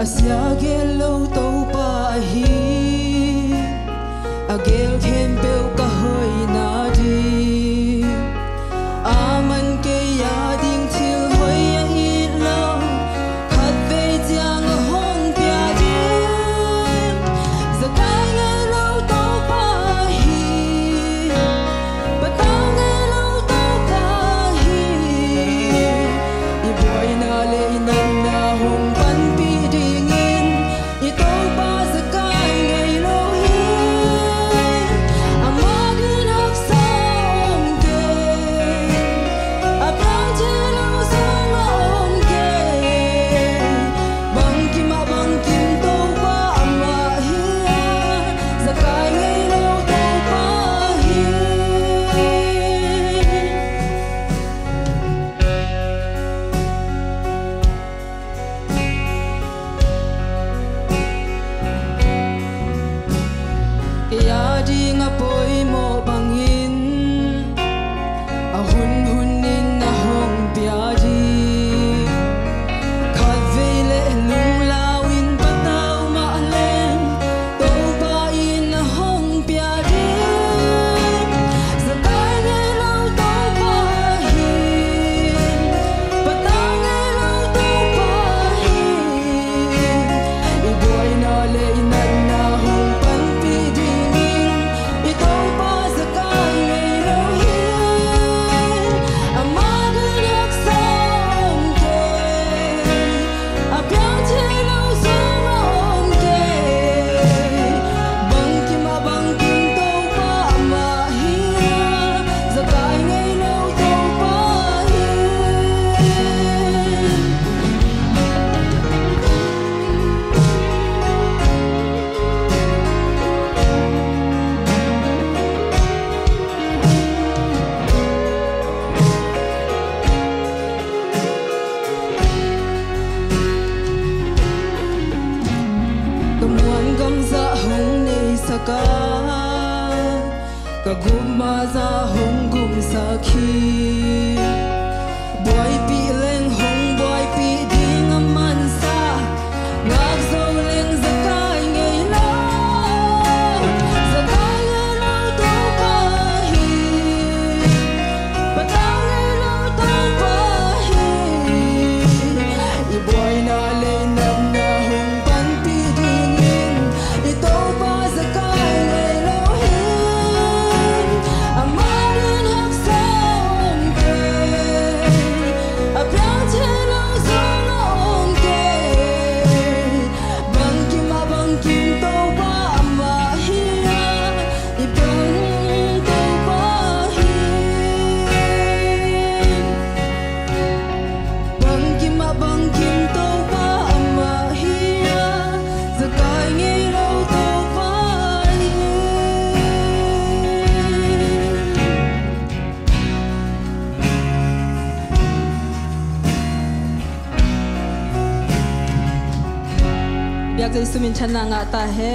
Asia gelo tàu pa hi agel khen bel ka hoi na di aman ke ya ding til hoi ya hi lo khat ve jiang hong pia di zakai gelo tàu pa hi patang gelo tàu pa hi I boy na le nan na hong pan pi ya di nga poi mo bangin a hun hunin na hong pia di khat ve le lung lawin pataw ma len to pa in na hong pia di zakai ne lo to pa hi pataw ne lo to pa hi I boy na le nan na hong pan pi di saka kaguma za hong gum sakhi boy pi leng hong boy pi ding man sa ngak zo leng zakai ngei lo zakai lo to pa hi patang lo to pa hi I boy na le nam na hong pan pi ding in I to pa Biak jai sumin chana nga ta he